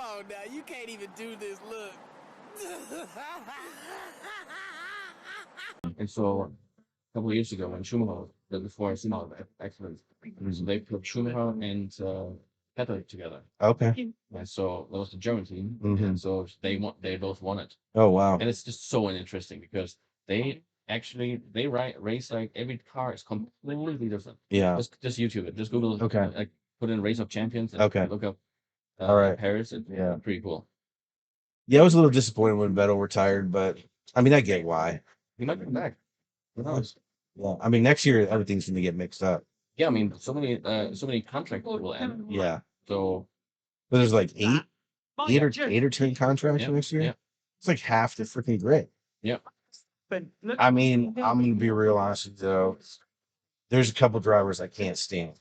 on now, you can't even do this. Look. And so a couple of years ago when Schumacher, before Schumacher accident, they put Schumacher and Vettel together. Okay. And so that was the German team. Mhm. And so they both won it. Oh wow. And it's just so interesting because they race like every car is completely different. Yeah. Just YouTube it. Just Google Okay. like put in Race of Champions and Okay. look up All right. Paris. It's Yeah. pretty cool. Yeah, I was a little disappointed when Vettel retired, but I mean, I get why. He might come back. Who knows? Yeah. I mean, next year everything's going to get mixed up. Yeah, I mean, so many contracts will end. Yeah. So But there's like eight or 10 contracts yeah, next year. yeah, It's like half the freaking grid. yeah. I mean, I'm going to be real honest with you, though. There's a couple drivers I can't stand,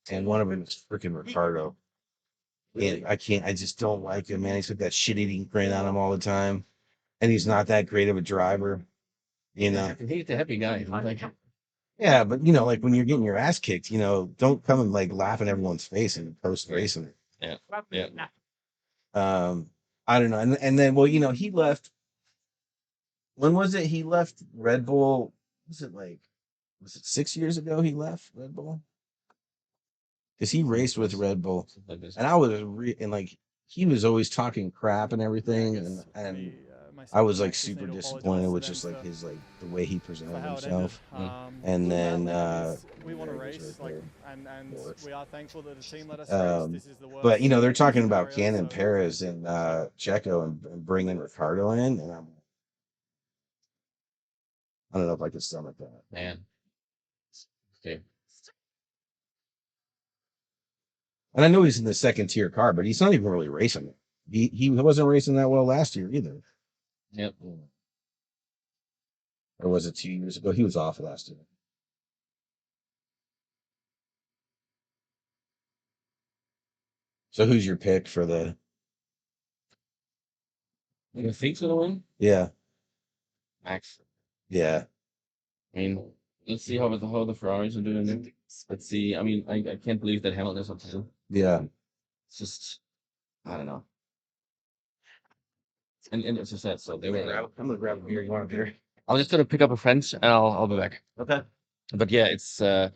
and one of them is freaking Ricardo. And I just don't like him, man. He's got that shit-eating grin on him all the time, and he's not that great of a driver, you know. He's the happy guy. Like, Yeah, but you know, like when you're getting your ass kicked, you know, don't come and like laugh in everyone's face and post racing. yeah, yeah. I don't know, and then well, you know, he left. When was it? He left Red Bull. Was it 6 years ago? He left Red Bull because he raced with Red Bull, Like this. and I was and like he was always talking crap and everything, and I was like super disappointed with just like his like the way he presented himself. And then we want to race, and we are thankful that the team let us race. This is the worst. but you know they're talking about Cannon Perez and Checo and bringing Ricardo in, and I don't know if I could stomach that. Man. Okay. And I know he's in the second tier car, but he's not even really racing. He wasn't racing that well last year either. Yep. Or was it 2 years ago? He was off last year. So who's your pick for the? You think gonna win? Yeah, Max. yeah. I mean, let's see how the Ferraris are doing. Let's see. I mean, I can't believe that Hamilton is on two. Yeah. It's just, I don't know. And it's just that. So they were. I'm gonna grab a beer. You want a beer? I'm just gonna pick up a friend and I'll be back. Okay. But yeah, it's. I'm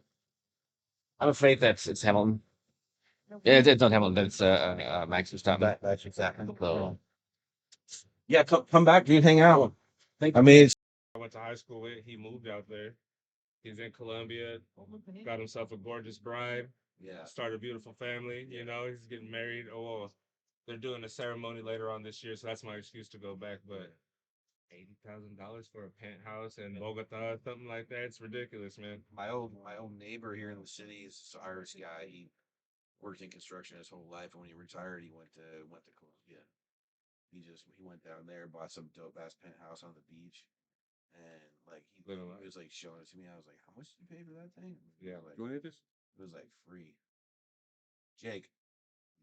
afraid that it's Hamilton. Yeah, it's not Hamilton. It's Max Verstappen. That's exactly. So Yeah, come back, dude. Hang out. thank I mean, it's I went to high school with. He moved out there. He's in Colombia. Got himself a gorgeous bride. yeah. Started a beautiful family. You know, he's getting married. Oh, well, they're doing a ceremony later on this year, so that's my excuse to go back. But $80,000 for a penthouse in Bogota, something like that. It's ridiculous, man. My old neighbor here in the city is this Irish guy. He worked in construction his whole life, and when he retired, he went to Colombia. He went down there, bought some dope ass penthouse on the beach, and like he was like showing it to me. I was like, "How much did you pay for that thing?" Yeah, like, you want this? it was like free. Jake,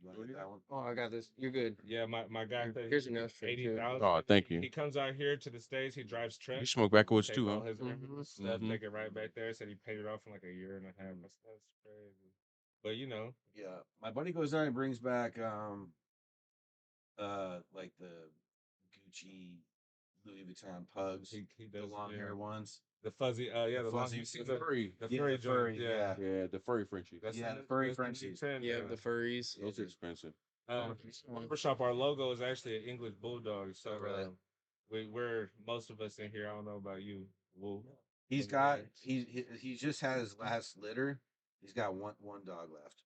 you want to get that one? Oh, I got this. You're good. Yeah, my guy. Here's your nose. 80,000. Oh, thank you. He comes out here to the States. He drives trucks. You smoke backwoods Take too, all huh? his stuff, Mhm. take it right back there. Said he paid it off in like a year and a half. That's crazy. But you know, Yeah, my buddy goes down and brings back like the Gucci, Louis Vuitton pugs, he the does long hair ones. the fuzzy, The the long, fuzzy- you see The furry. the Yeah, furry, the furry, joint, yeah. Yeah, the furry Frenchie. That's Yeah, the- the furry that's the Frenchies. 10, Yeah, the furries. Those are expensive. Barbershop. Our logo is actually an English bulldog. So really? we're most of us in here. I don't know about you. Wolf. He's got he just had his last litter. He's got one dog left.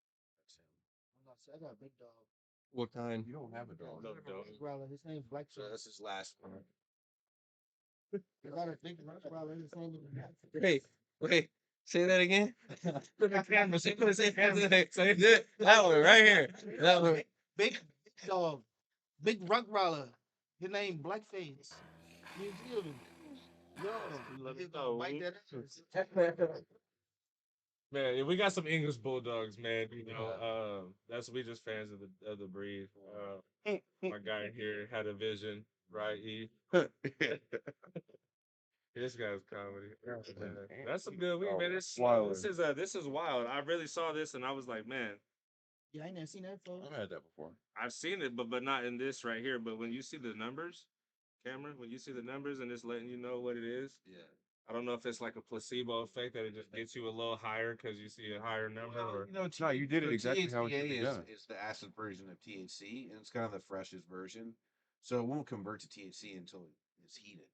I got a big dog. What kind? You don't have a dog. No dog. Rottweiler. His name's Black. So that's his last one. I got a big Rottweiler. His name is Wait. Say that again. Put the camera. Say that one right here. That one. big dog, big Rottweiler. His name Blackface. New Zealand. Yo, he's gonna bite that ass. Man, yeah, we got some English bulldogs, man. You know, we just fans of the breed. My guy here had a vision, right? This guy's comedy. That's some good weed, man. This is wild. I really saw this and I was like, man, Yeah, I ain't never seen that before. I've had that before. I've seen it, but not in this right here. But when you see the numbers, Cameron, when you see the numbers and it's letting you know what it is, Yeah. I don't know if it's like a placebo effect that it just gets you a little higher because you see a higher number. Well, Or you know, No, you did it exactly how it should be THCA done. is the acid version of THC, and it's kind of the freshest version. So it won't convert to THC until it's heated.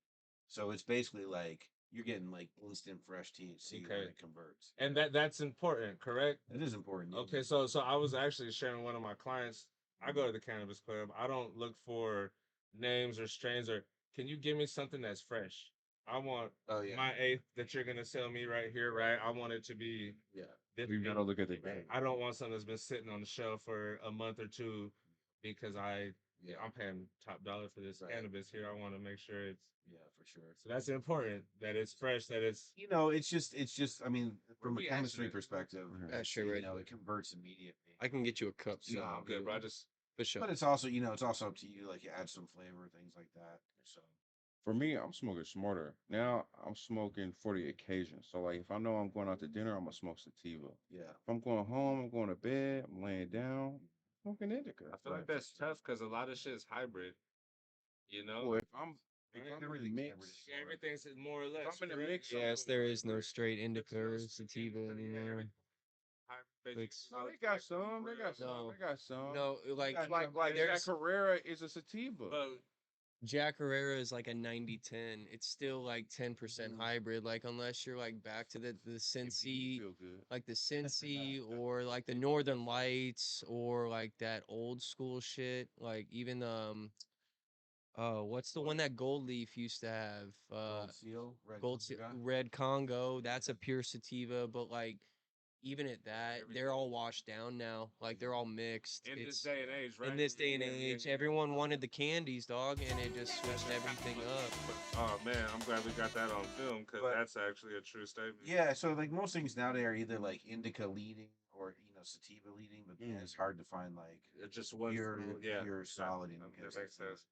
So it's basically like you're getting like instant fresh THC when Okay. it converts. and that's important, correct? It is important. yeah. Okay, so I was actually sharing one of my clients. I go to the cannabis club. I don't look for names or strains or can you give me something that's fresh? I want Oh yeah. my eighth that you're gonna sell me right here, right? I want it to be Yeah. this You gotta big. look at the game. I don't want something that's been sitting on the shelf for a month or two because Yeah. I'm paying top dollar for this Right. cannabis here. I want to make sure it's Yeah, for sure. so that's important that it's fresh, that it's You know, it's just. I mean, from a we chemistry actually- perspective, Yeah, sure, you right. know, it converts immediately. I can get you a cup. no, I'm good, bro. I just For sure. But it's also, you know, it's also up to you. Like, you add some flavor, things like that. So For me, I'm smoking smarter. Now I'm smoking for the occasion. So like if I know I'm going out to dinner, I'm gonna smoke sativa. yeah. If I'm going home, I'm going to bed, I'm laying down, smoking indica. I feel like that's tough because a lot of shit is hybrid. You know, Well, if I'm in a Everything's mix, hybrid. everything's more or less. I'm in a correct? mix, Yes, there is no straight indica or sativa anymore. Hybrid, It's- no, they got some. They got some. No. They got some. No, like Like Jack there's Herrera is a sativa. But Jack Herrera is like a 90-10. It's still like 10% hybrid. Like unless you're like back to the It make you Cincy, feel good. like the Cincy or like the Northern Lights or like that old school shit. Like even oh, what's the one that Gold Leaf used to have? Gold seal, red Gold Conga. Red Congo. That's a pure sativa, but like even at that, they're all washed down now. Like they're all mixed. in this It's day and age, right? in this day and Yeah, yeah, age, yeah. everyone wanted the candies, dog, and it just switched everything up. Oh man, I'm glad we got that on film because But- that's actually a true statement. Yeah, so like most things nowadays are either like indica leading or sativa leading, but Mm. it's hard to find like It just was pure solid That indica. makes sense.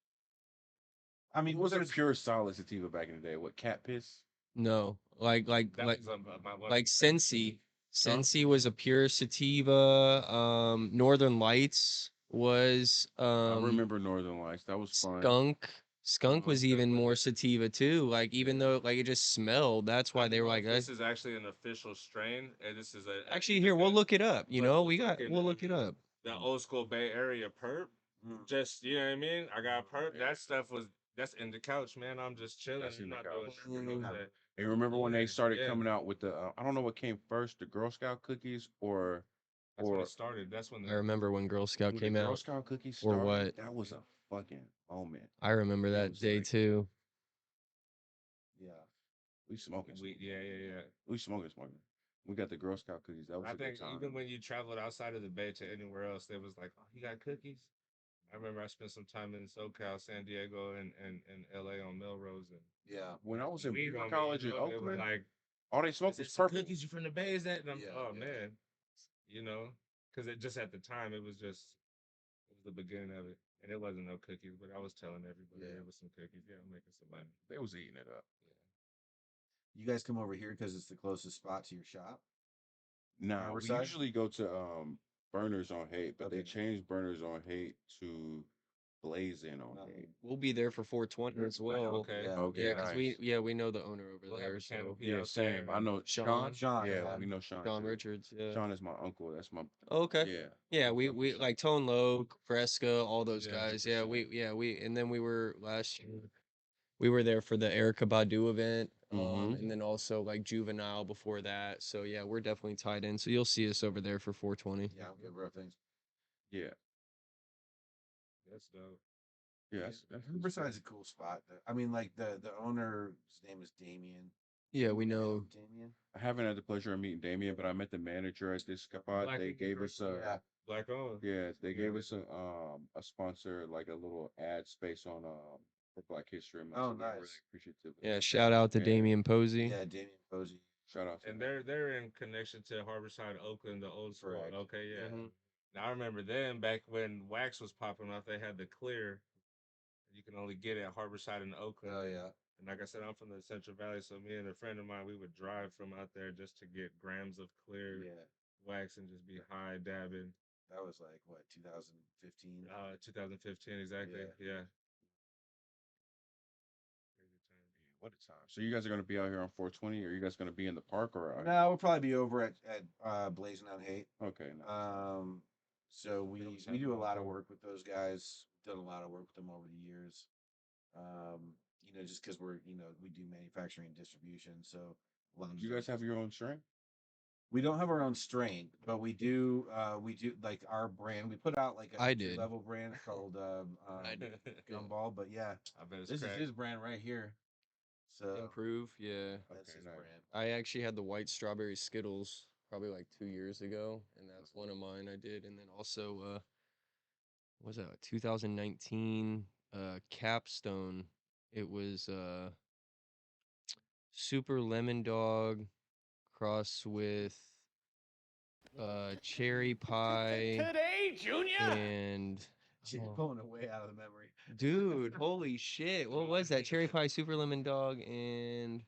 I mean, It was a there's pure solid sativa back in the day. What, cat piss? No, like That was my one. like Sensi. Sensi was a pure sativa. Northern Lights was I remember Northern Lights. That was fun. skunk. Skunk was even more sativa too. Like even though like it just smelled, that's why they were like, this is actually an official strain, and this is a actually here we'll look it up. You But know, the we got fucking- we'll look it up. the old school Bay Area perp. Mm. Just you know what I mean. I got perp. Yeah. That stuff was that's in the couch, man. I'm just chilling. That's in I'm the not doing couch. shit. You know what I'm saying? And remember when they started Yeah. coming out with the I don't know what came first, the Girl Scout cookies or That's when it started. That's when I remember when Girl Scout when came the Girl out. Scout cookies Or started. what? That was a fucking moment. I remember It that was day like- too. yeah. We smoking. yeah. We smoking. We got the Girl Scout cookies. That was I a think good time. even when you traveled outside of the Bay to anywhere else, they was like, "Oh, you got cookies." I remember I spent some time in SoCal, San Diego, and LA on Melrose, and Yeah. when I was in weed Beaver on me, College you in know, it was Oakland, like, all they smoked "Is it was some purple. cookies you from the Bay? Is that?" And I'm, Yeah, oh yeah. man, you know, because it just at the time it was the beginning of it, and it wasn't no cookies, but I was telling everybody Yeah. there was some cookies. Yeah, I'm making some money. They was eating it up. You guys come over here because it's the closest spot to your shop. Nah, we Riverside? usually go to Burners on Haight, but they Okay. changed Burners on Haight to Blaze In on Um, Haight. We'll be there for 420 as well. Okay. Yeah. Okay, Yeah, because nice. we know the owner over We'll have there. a So canopy Yeah, outside. same. I know Sean. Sean, Yeah, yeah. we know Sean. John too. Richards. Yeah. Sean is my uncle. That's my Okay. yeah. Yeah, we definitely Sean. like Tone Low, Fresca, all those Yeah, guys. Yeah, 100%. we and then we were last year. We were there for the Erica Badu event, Mhm. and then also like Juvenile before that. So yeah, we're definitely tied in. So you'll see us over there for 420. Yeah, okay, bro. Thanks. Yeah, That's dope. yeah. That's Riverside's a cool spot. I mean, like the owner's name is Damien. Yeah, we know. Damien. I haven't had the pleasure of meeting Damien, but I met the manager at this spot. Black They and gave us a Yeah. Black on. yeah, they gave us a sponsor, like a little ad space on for Black History Month. Oh, so we're really nice. appreciative. of Yeah, that. shout out to Yeah. Damian Posey. Yeah, Damien Posey. Shout out to And them. they're in connection to Harborside, Oakland, the old school. Correct. Okay, yeah. Mhm. Now I remember then back when wax was popping off, they had the clear. You can only get it at Harborside in Oakland. Oh yeah. And like I said, I'm from the Central Valley, so me and a friend of mine, we would drive from out there just to get grams of clear Yeah. wax and just be high dabbing. That was like what 2015. 2015 exactly. Yeah. What a time. So you guys are gonna be out here on 420, or you guys gonna be in the park or No, we'll probably be over at Blazing on Haight. okay, no. So we do a lot of work with those guys. Done a lot of work with them over the years. Just because we do manufacturing and distribution. So Do you guys have your own strain? we don't have our own strain, but we do like our brand. We put out like a I did. level brand called Gumball. But yeah, I bet it's this crack. is his brand right here. So Improve, yeah. that's his nice. brand. I actually had the white strawberry Skittles probably like 2 years ago, and that's one of mine I did. And then also, what was that 2019 Capstone? It was Super Lemon Dog cross with cherry pie Today, Junior. and She's pulling it way out of the memory. dude, holy shit! What was that? Cherry pie, super lemon dog, and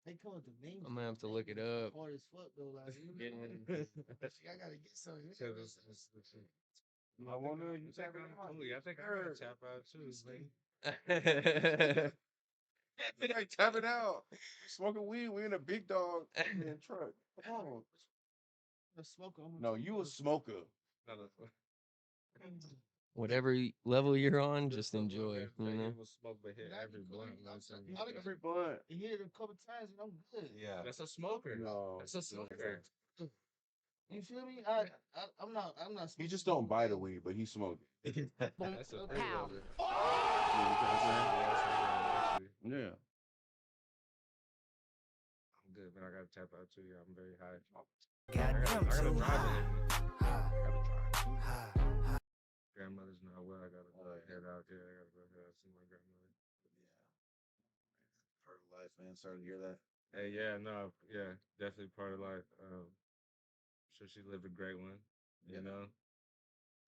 They come with the names. I'm gonna have to look it up. Hard as fuck though. Like, I gotta get some. I wonder if you tap out. I think I gotta tap out too, man. I think I tap it out. Smoking weed, we in a big dog in truck. Come on. A smoker. No, you a smoker. Whatever level you're on, just enjoy. You know? Will smoke but hit every blunt. I like every blunt. You hit it a couple times and I'm good. Yeah. That's a smoker. No. That's a smoker. You feel me? I'm not. He just don't buy the weed, but he smoked it. That's a Pow. Yeah. I'm good, man. I gotta tap out too. Yeah, I'm very high. Goddamn, I gotta too drive high. it. Grandmother's not well. I gotta head out. Yeah, I gotta go head out see my grandmother. Part of life, man. Sorry to hear that. Hey, yeah, no, yeah, definitely part of life. Sure she lived a great one, you know.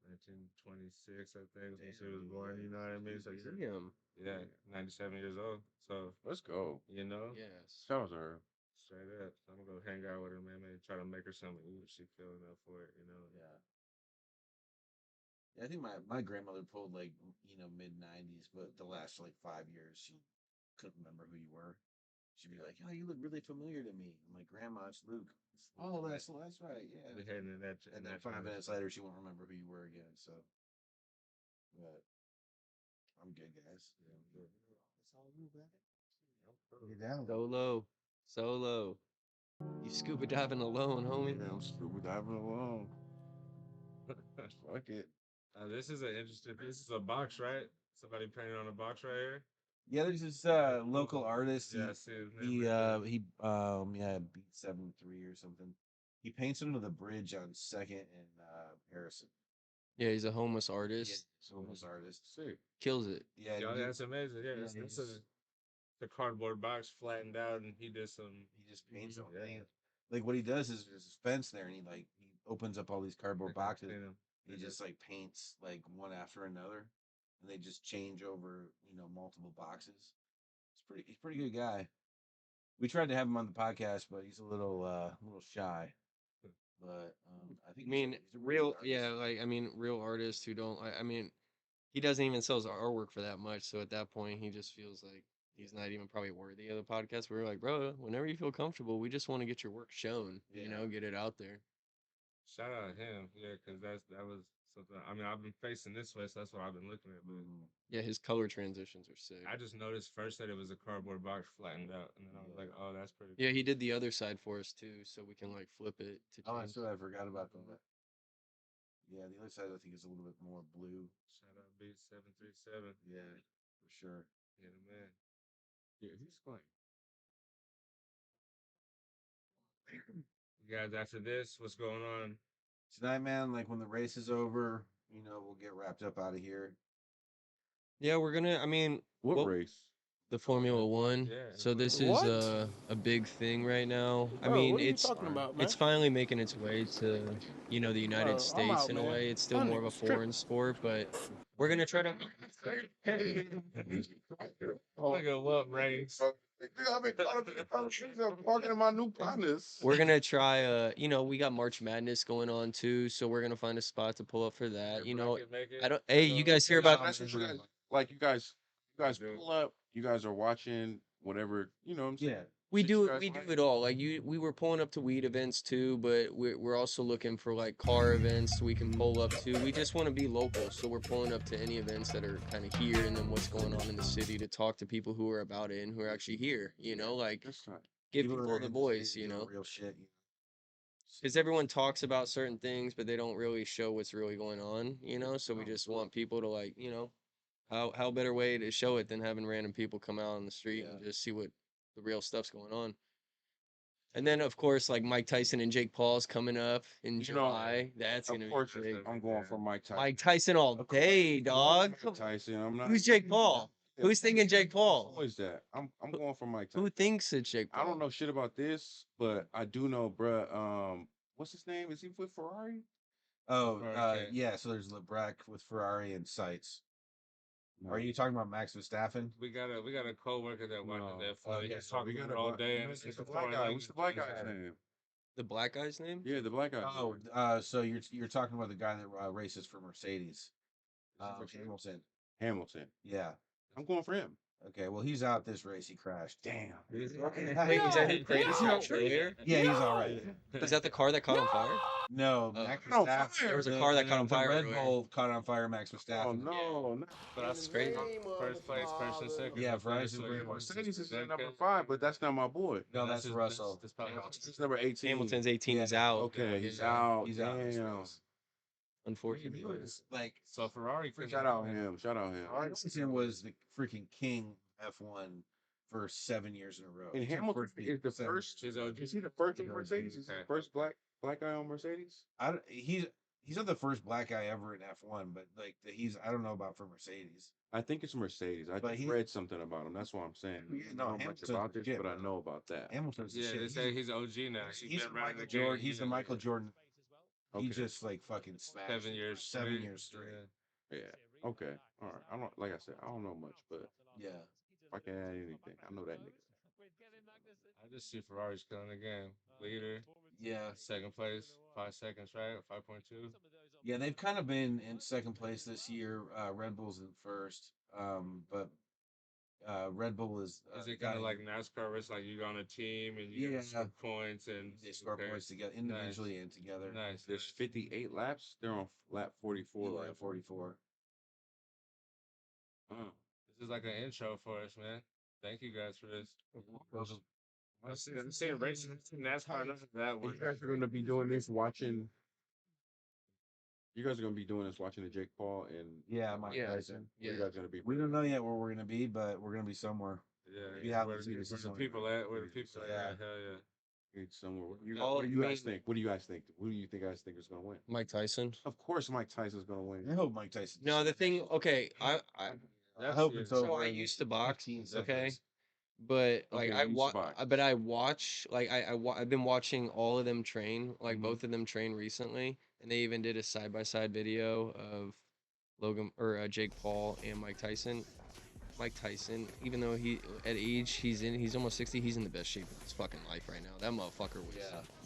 1926, I think, was when she was born. You know what I mean? So Damn. yeah, 97 years old. So Let's go. you know, Yes. Shout out to her. straight up. So I'm gonna go hang out with her, man. Maybe try to make her something to eat if she feeling up for it. You know. Yeah. I think my grandmother pulled like mid 90s, but the last like 5 years she couldn't remember who you were. She'd be like, "Oh, you look really familiar to me." I'm like, "Grandma, it's Luke." Oh, that's right, yeah. Be heading in that. And then 5 minutes later, she won't remember who you were again. So, but I'm good, guys. Yeah, I'm good. It's all you, baby. Get down. Solo. You scuba diving alone, homie. Yeah, I'm scuba diving alone. Fuck it. This is this is a box, right? Somebody painted on a box right here. Yeah, there's this local artist. Yeah, I see his name He right beat 7-3 or something. He paints under the bridge on Second and Harrison. Yeah, he's a homeless Yeah, artist. he's a homeless artist. Sick. Kills it. Yeah, Yo, he, that's amazing. Yeah, yeah, that's the cardboard box flattened out, and he did some. he just paints them. Yeah. Like what he does is there's this fence there, and he opens up all these cardboard boxes. Seen him. He just like paints like one after another, and they just change over multiple boxes. He's a pretty good guy. We tried to have him on the podcast, but he's a little shy. But I think I mean, he's a really good artist. real artists who don't. He doesn't even sell his artwork for that much. So at that point, he just feels like he's not even probably worthy of the podcast. We're like, bro, whenever you feel comfortable, we just want to get your work shown. Yeah. Get it out there. Shout out to him, yeah, because that was something. I mean, I've been facing this way, so that's what I've been looking at. But Yeah, his color transitions are sick. I just noticed first that it was a cardboard box flattened out, and then I was like, oh, that's pretty. Yeah, he did the other side for us too, so we can like flip it to Oh, change. that's what I forgot about that. Yeah, the other side I think is a little bit more blue. Shout out Beat 737. Yeah, for sure. Yeah, man. Yeah, he's fine. You guys, after this, what's going on? Tonight, man, like when the race is over, we'll get wrapped up out of here. Yeah, we're gonna. What well, race? the Formula One. Yeah. So this is What? a big thing right now. Bro, what are you talking about, man? it's finally making its way to the United Bro, I'm States out, in a man. way. It's still My more of a nigga's tripping. foreign sport, but we're gonna try to. Look at what race. I've been parking in my new partners. We're gonna try. We got March Madness going on too, so we're gonna find a spot to pull up for that. I don't. Hey, you guys hear about? That's what you guys like. You guys pull up. You guys are watching whatever. You know what I'm saying? Yeah. We Shit you do guys we do like. it all. Like we were pulling up to weed events too, but we're also looking for like car events we can pull up to. We just want to be local, so we're pulling up to any events that are kind of here, and then what's going on in the city to talk to people who are about it and who are actually here. Like That's right. give People that people are the in voice. city doing real shit. Because everyone talks about certain things, but they don't really show what's really going on. So we just want people to like, how better way to show it than having random people come out on the street and just see what the real stuff's going on. And then, of course, like Mike Tyson and Jake Paul's coming up in July. That's Of gonna course, be big. I'm going for Mike Tyson. Mike Tyson all day, dog. Mike Tyson. I'm not. Who's Jake Paul? Who's thinking Jake Paul? Who is that? I'm going for Mike Tyson. Who thinks it's Jake Paul? I don't know shit about this, but I do know, bruh. What's his name? Is he with Ferrari? Oh, yeah. So there's Lebrecht with Ferrari and Sites. No. Are you talking about Max Verstappen? We got a coworker that watches No. that flight. Okay, He's so talking we got all a day. What's And the black guy? What's the black guy's name? The black guy's name? Yeah, the black guy. Oh, so you're talking about the guy that races for Mercedes, Hamilton. Hamilton. Yeah. I'm going for him. Okay. Well, he's out this race. He crashed. Damn. Wait, is that his greatest match earlier? Yeah, he's all right. Is that the car that caught on fire? No, Oh. Max On Verstappen. fire. There was a car that caught on fire The Red earlier. Bull caught on fire. Max Oh Verstappen. no. But that's crazy. First place, first and second. Yeah, First place, Ferrari's second. Mercedes is at number 5, but that's not my boy. No, that's his- Russell. that's probably- It's number 18. Hamilton's 18 is Yeah, out. Okay, he's Yeah, out. He's out. This Damn. race. Unfortunately. Like So Ferrari. couldn't- Shout out him. Shout out him. Hamilton was the freaking king F1 for 7 years in a row. And He took Hamilton is the seven first. years in a row. Is he the first on Yeah, Mercedes? Is he okay. the first black guy on Mercedes? He's not the first black guy ever in F1, but like I don't know about for Mercedes. I think it's Mercedes. I But just he- read something about him. That's what I'm saying. Yeah, I don't no, know much Hamilton's about this, legit, but I bro. know about that. Hamilton's the Yeah, shit. they say he's OG now. He's been the around Michael the Jordan. game, He's the you know, Michael Jordan. He Okay. just like fucking smashed 7 it. years. 7 years straight. Yeah. Yeah. Okay. All right. I don't like I said. I don't know much, but Yeah. if I can add anything, I know that nigga. I just see Ferrari's killing the game. Leader, Yeah. second place, 5 seconds, right? Or 5.2. Yeah, they've kind of been in second place this year. Red Bull's in first. But Red Bull is Is it kind of like NASCAR? Where it's like you on a team and you Yeah. score points and they score okay. points together individually and together. Nice. There's 58 laps. They're on lap 44 Yeah, right 44. This is like an intro for us, man. Thank you guys for this. I'm seeing racing. NASCAR. Enough of that You one. guys are going to be doing this watching. You guys are going to be doing this watching the Jake Paul and Yeah, Mike Yeah. Tyson. where you guys going to be? We don't know yet where we're gonna be, but we're gonna be somewhere. Yeah. Yeah, Where let's the do this one. people at? Where the people at? Yeah. Hell yeah. It's somewhere. What do Oh, you you guys mean- think? What do you guys think? Who do you think guys think is going to win? Mike Tyson. Of course, Mike Tyson's going to win. I hope Mike Tyson. No, the thing. Okay, I hope it's over. so I in used to box. 15 Okay, seconds. but like Okay, I you used to box. but I watch like I've been watching all of them train, like Mhm. both of them train recently, and they even did a side by side video of Logan or Jake Paul and Mike Tyson. Mike Tyson, even though he's almost 60, he's in the best shape of his fucking life right now. That motherfucker was.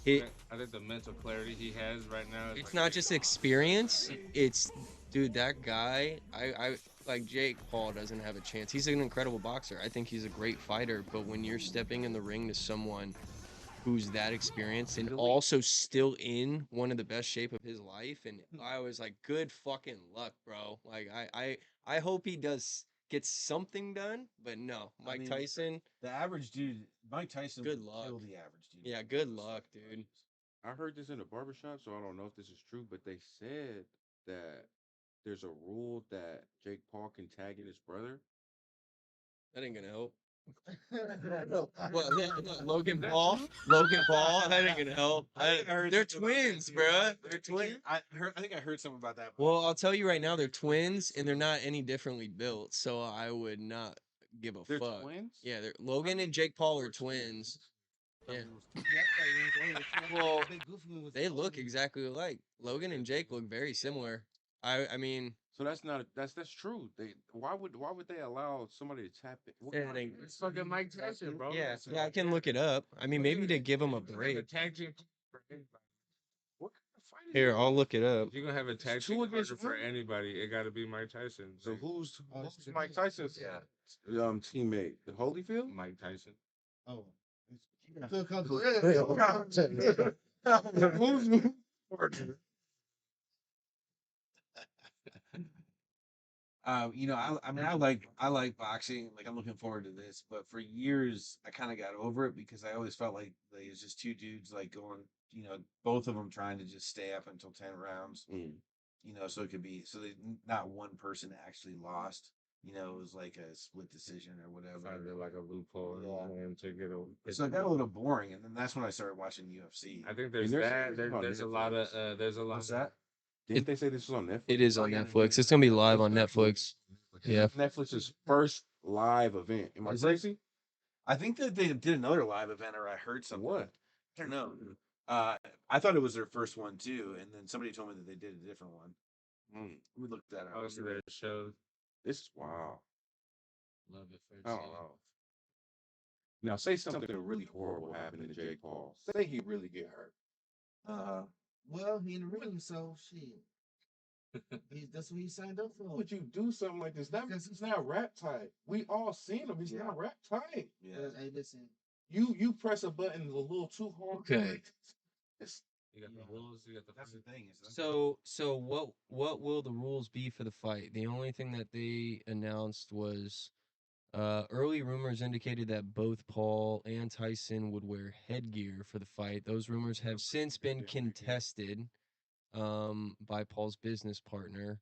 Yeah. I think the mental clarity he has right now. Is It's like not just experience. It's dude, that guy. I like Jake Paul doesn't have a chance. He's an incredible boxer. I think he's a great fighter. But when you're stepping in the ring to someone who's that experienced and also still in one of the best shape of his life, and I was like, good fucking luck, bro. Like I hope he gets something done. But no, I Mike mean, Tyson. The average dude, Mike Tyson, Good would luck. kill the average dude. Yeah, good luck, dude. I heard this in a barbershop, so I don't know if this is true, but they said that there's a rule that Jake Paul can tag in his brother. That ain't gonna help. What, Logan Paul? Logan Paul? That ain't gonna help. They're twins, bruh. They're twins. I think I heard something about that. Well, I'll tell you right now, they're twins, and they're not any differently built. So I would not give a They're fuck. twins? Yeah, Logan and Jake Paul are twins. Yeah. Well, They look exactly alike. Logan and Jake look very similar. I mean, So that's not that's true. Why would they allow somebody to tap it? Yeah, they- It's fucking Mike Tyson, bro. yeah, I can look it up. I mean, maybe to give him a You can have break. tag team for anybody. What kind of fight is Here, that? I'll look it up. If you're gonna have a tag two team against partner for one? anybody, it got to be Mike Tyson. So who's it's Mike Tyson's teammate? The Holyfield? Mike Tyson? Oh. Phil comes with Who's I mean, I like boxing. Like, I'm looking forward to this. But for years, I kind of got over it because I always felt like it was just two dudes like going, both of them trying to just stay up until 10 rounds. So it could be not one person actually lost. It was like a split decision or whatever. Sounded like a loophole for him to get a. So it got a little boring, and then that's when I started watching UFC. I think there's And that. there's There's a lot of. There's a lot. What's that? Didn't they say this was on Netflix? It is on Netflix. It's gonna be live on Netflix. Yeah. Netflix's first live event. Am I Is it? crazy? I think that they did another live event, or I heard something. What? I don't know. I thought it was their first one too, and then somebody told me that they did a different one. We looked that up. Obviously, there's shows. This is wow. Love it. I don't know. Now say something really horrible happened to Jake Paul. Say he really get hurt. well, he in the ring, so shit. That's what he signed up Why for. would you do something like this? That means he's not rap tight. We all seen him. He's not rap tight. Yeah. Hey, listen. You press a button a little too hard. Okay. You got the rules. You got the. That's the thing. So what will the rules be for the fight? The only thing that they announced was early rumors indicated that both Paul and Tyson would wear headgear for the fight. Those rumors have since been contested by Paul's business partner.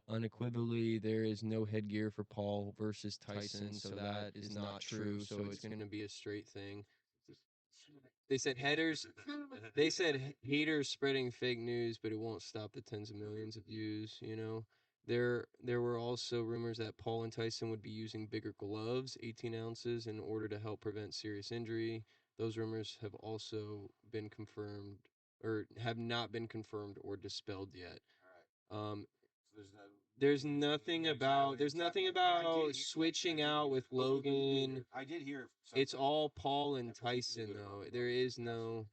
Unequivocally, there is no headgear for Paul versus Tyson, so that is not true. So it's going to be a straight thing. They said haters spreading fake news, but it won't stop the tens of millions of views. There were also rumors that Paul and Tyson would be using bigger gloves, 18 ounces, in order to help prevent serious injury. Those rumors have also been confirmed, or have not been confirmed or dispelled yet. There's nothing about switching out with Logan. I did hear. It's all Paul and Tyson though. There is no.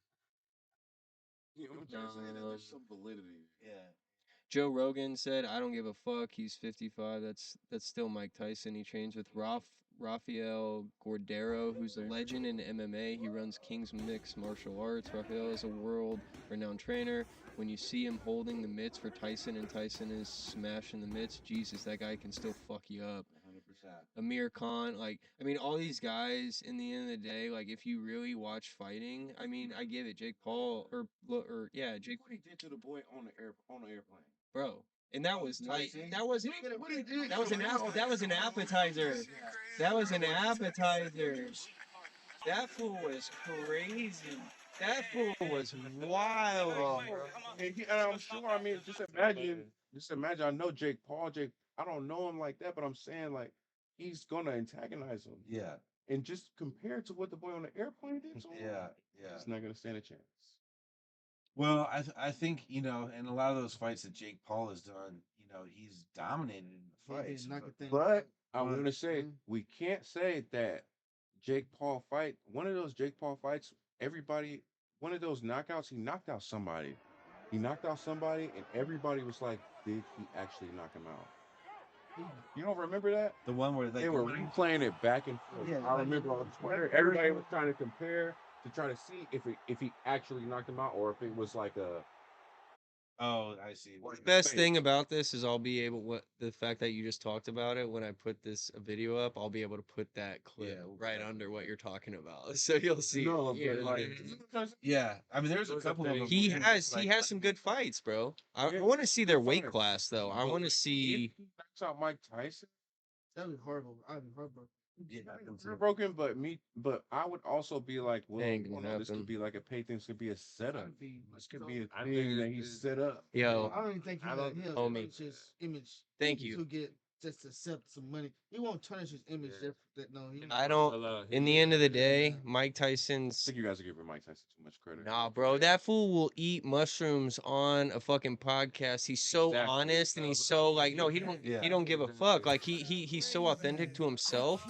You know what I'm saying? There's some validity. Yeah. Joe Rogan said, "I don't give a fuck. He's 55. That's still Mike Tyson. He trains with Rafael Cordero, who's a legend in MMA. He runs King's Mixed Martial Arts. Rafael is a world-renowned trainer. When you see him holding the mitts for Tyson and Tyson is smashing the mitts, Jesus, that guy can still fuck you up." 100%. Amir Khan, all these guys, in the end of the day, if you really watch fighting, I give it. Jake Paul, Jake, What he did to the boy on the airplane? bro. And that was Tyson? that wasn't What he did? that was an appetizer. That was an appetizer. That fool was crazy. That fool was wild. And I'm sure. Just imagine. I know Jake Paul. I don't know him like that, but I'm saying he's gonna antagonize him. Yeah. And just compared to what the boy on the airplane did to him, Yeah. he's not gonna stand a chance. Well, I think in a lot of those fights that Jake Paul has done, he's dominated in the fights. But I'm gonna say we can't say that Jake Paul fight. One of those Jake Paul fights, one of those knockouts, he knocked out somebody. And everybody was like, "Did he actually knock him out?" You don't remember that? The one where They were replaying it back and forth. Yeah, I remember on Twitter, everybody was trying to compare to try to see if he actually knocked him out or if it was like a. Oh, I see. The best thing about this is I'll be able the fact that you just talked about it when I put this video up, I'll be able to put that clip right under what you're talking about, so you'll see. No, Yeah, Yeah, there's a couple of them. he has some good fights, bro. I want to see their weight class though. I want to see. If he knocks out Mike Tyson, That'd be horrible. I'd be heartbroken. broken, but I would also be like, well, Ain't gonna this happen. could be like a pay thing. This could be a setup. This could be a I thing think that he set up. Yo, I don't even think I don't- he'll homie. manage his image thank you. to get just accept some money. He won't tarnish his image. Yeah. I don't. In the end of the day, Mike I Tyson's. think you guys are giving Mike Tyson too much credit. Nah, bro, that fool will eat mushrooms on a fucking podcast. He's so Exactly. honest and he's so like, no, he don't give a fuck. Like he's so authentic to himself.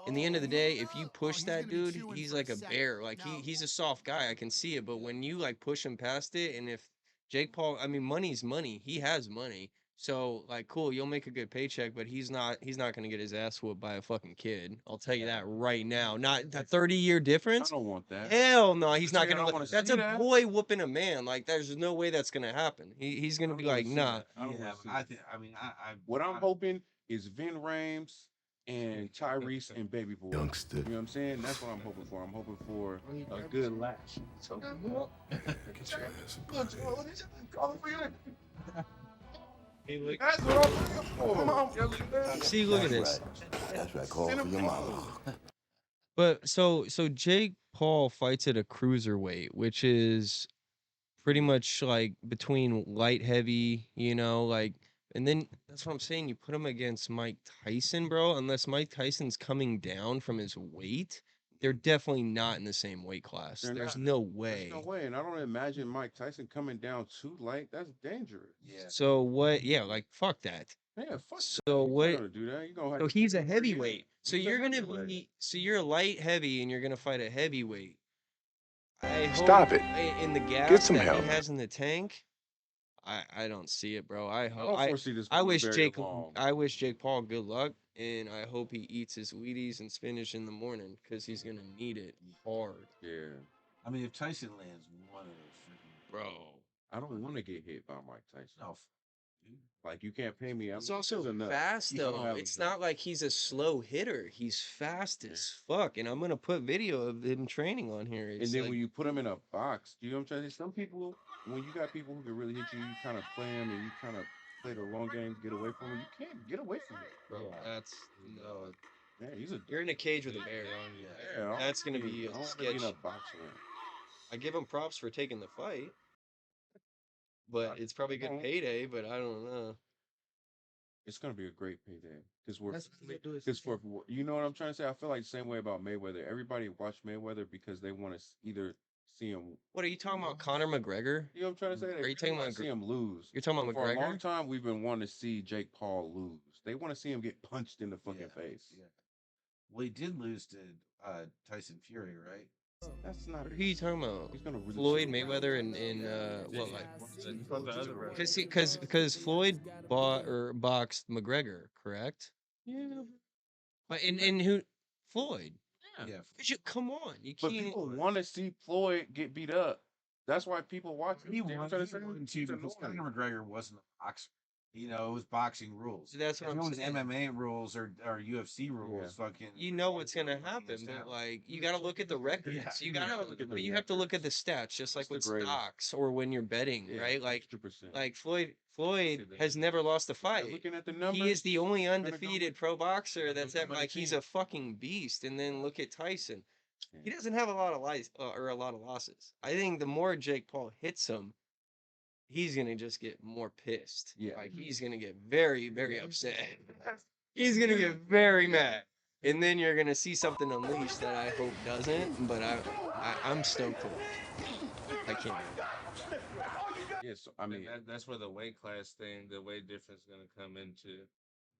In the end of the day, if you push that dude, he's like a bear. Like he's a soft guy. I can see it. But when you like push him past it, and if Jake Paul, I mean, money's money. He has money. So like, cool, you'll make a good paycheck, but he's not gonna get his ass whooped by a fucking kid. I'll tell you that right now. Not the 30-year I difference. don't want that. Hell no, he's But not you gonna. don't wanna That's see a that. boy whooping a man. Like, there's no way that's gonna happen. He's gonna I be don't wanna like, see nah. that. I don't Yeah, wanna see I that. think. I mean, What I'm hoping is Vin Rames and Tyrese and Baby Boy. Youngster. You know what I'm saying? That's what I'm hoping for. I'm hoping for a good lash. That's what I'm looking for. Come on. See, look at this. That's right. Call for your mama. But so Jake Paul fights at a cruiserweight, which is pretty much like between light heavy, you know, like, and then that's what I'm saying. You put him against Mike Tyson, bro. Unless Mike Tyson's coming down from his weight, they're definitely not in the same weight class. They're There's not. no way. There's no way. And I don't imagine Mike Tyson coming down too light. That's dangerous. yeah. So what? Yeah, like fuck that. Yeah, fuck that. So You're what? not gonna do that. You're gonna have So to he's a keep it heavyweight. So He's a you're gonna heavyweight. be. So you're light heavy, and you're gonna fight a heavyweight. I hope Stop it. In the gas Get some that help. he has in the tank, I don't see it, bro. I don't foresee this I going wish very Jake long. Paul good luck, and I hope he eats his Wheaties and spinach in the morning because he's gonna need it hard, Yeah. I mean, if Tyson lands one of those freaking bro. I don't want to get hit by Mike Tyson. no, Like, you can't pay me. He's I'm also enough. fast You don't though. have It's enough. not like he's a slow hitter. He's fast as fuck, and I'm gonna put video of him training on here. And It's then like, when you put them in a box, you know what I'm trying to say? Some people, when you got people who can really hit you, you kind of play them and you kind of play the long game, get away from them. You can't get away from it. bro, that's no. Man, he's a You're in a cage with a bear. yeah. I don't That's gonna wanna be I a don't wanna be in a sketch. box ring. I give him props for taking the fight, but it's probably a good payday. But I don't know. It's gonna be a great payday because we're That's what they do. because for you know what I'm trying to say. I feel like the same way about Mayweather. Everybody watch Mayweather because they want to either see him. What are you talking about, Conor McGregor? You know what I'm trying to say? Are you talking about see him lose? You're talking about For a long McGregor? time, we've been wanting to see Jake Paul lose. They want to see him get punched in the fucking Yeah. face. yeah. Well, he did lose to Tyson Fury, right? That's not. Who are you talking about? He's gonna really Floyd shoot. Mayweather and what like? Yeah. Because Floyd bought or boxed McGregor, correct? Yeah, But and who Floyd? Yeah. Could you come on? You but can't. people want to see Floyd get beat up. That's why people watch. He You know what I'm won. trying He to say? won too It's because annoying. Conor McGregor wasn't a boxer. You know, it was boxing rules. So that's what If I'm it was saying. MMA rules or UFC rules, fucking. You know what's gonna happen, but like you gotta look at the records. Yeah. You gotta, but you have to look at the stats, just like the with greatest. stocks or when you're betting, Yeah, right? Like 100%. Floyd has never lost a fight. Looking at the numbers, He is the only gonna go undefeated pro boxer that's ever Number like he's 10. a fucking beast. And then look at Tyson. He Yeah. doesn't have a lot of lies or a lot of losses. I think the more Jake Paul hits him, he's gonna just get more pissed. Yeah. Like he's gonna get very, very upset. He's gonna get very mad. And then you're gonna see something unleashed that I hope doesn't, but I'm stoked to watch. I can't. Yeah, so I mean, That's where the weight class thing, the weight difference is gonna come into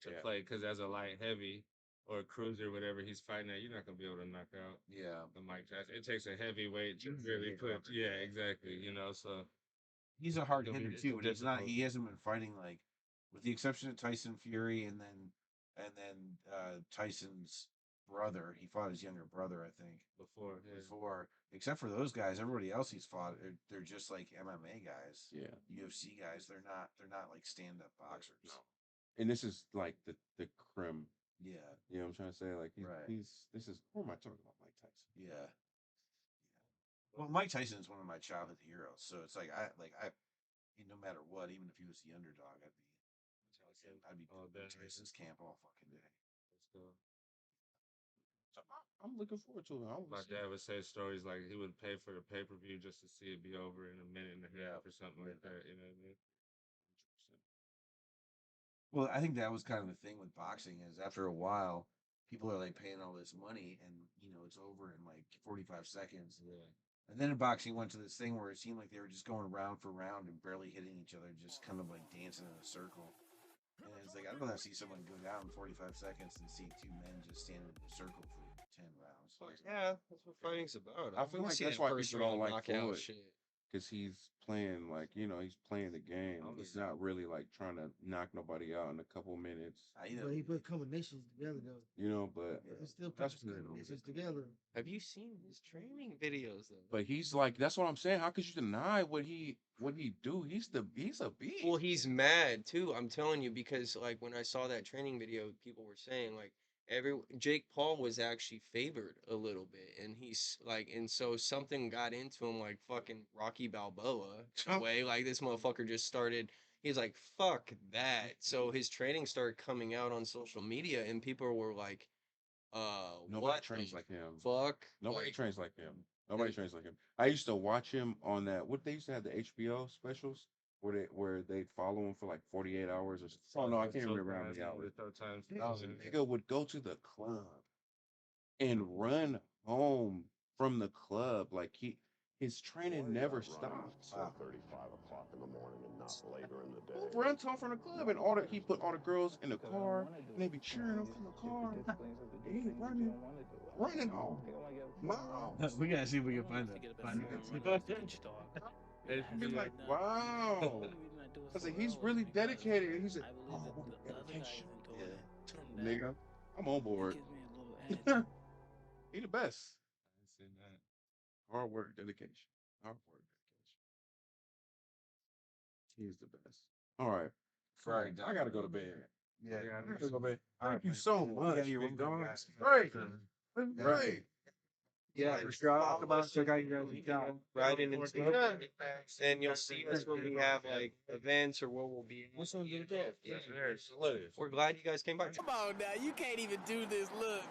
Yeah. play. Because as a light heavy or a cruiser, whatever he's fighting at, you're not gonna be able to knock out Yeah. the Mike Tyson. It takes a heavyweight to He's a really big put. upper Yeah, guy. exactly. You know, so He's a hard It'll be- hitter it's too, but he's not. difficult. He hasn't been fighting like, with the exception of Tyson Fury and then Tyson's brother. He fought his younger brother, I think. before, yeah. Before, except for those guys, everybody else he's fought, they're just like MMA guys, yeah. UFC guys. They're not like stand up boxers. And this is like the creme. Yeah, You know what I'm trying to say? Like Right. this is who am I talking about? Mike Tyson. yeah. Well, Mike Tyson is one of my childhood heroes, so it's like no matter what, even if he was the underdog, I'd be all day. Tyson's camp all fucking day. Let's go. So I'm looking forward to it. My dad would say stories like he would pay for the pay per view just to see it be over in a minute and a half or something like that. You know what I mean? Well, I think that was kind of the thing with boxing is after a while, people are like paying all this money and it's over in like 45 seconds. Yeah. And then in boxing went to this thing where it seemed like they were just going round for round and barely hitting each other, just kind of like dancing in a circle. And it's like I'd rather see someone go down in 45 seconds than see two men just standing in a circle for 10 rounds. Yeah, that's what fighting's about. I feel wanna like see that's that why first people don't round like knockout Floyd. shit. Because he's playing like he's playing the game. He's not really like trying to knock nobody out in a couple minutes. But he put combinations together though. But He still put that's combinations together. Have you seen his training videos though? But he's like that's what I'm saying. How could you deny what he do? He's a beast. Well, he's mad too. I'm telling you because like when I saw that training video, people were saying like Jake Paul was actually favored a little bit, and he's like, and so something got into him like fucking Rocky Balboa way. Like this motherfucker just started. He's like, fuck that. So his training started coming out on social media, and people were like, Nobody what trains the like him. fuck? Nobody Like, trains like him. Nobody trains like him. I used to watch him on that. What they used to have the HBO specials where they follow him for like 48 hours or something. Oh no, I can't remember how many hours. Nigga would go to the club and run home from the club like his training never stopped. 4:35 o'clock in the morning and not later in the day. Runs home from the club and he put all the girls in the car and they be cheering him from the car. And he running home. Miles. We gotta see if we can find that. And be like, wow. I said, he's really dedicated. He said, oh, dedication. Yeah. Nigga, I'm on board. He the best. Hard work, dedication. Hard work, dedication. He's the best. All right. Friday. I gotta go to bed. Yeah, I gotta go to bed. All Thank you right, so man. much. Yeah, you're big welcome, dog. guys. Great. Great. Yeah, for sure. I'll come out check out your guys' riding and stuff. And you'll see us when we have like events or where we'll be. Yeah. We're glad you guys came by. Come on now, you can't even do this. Look.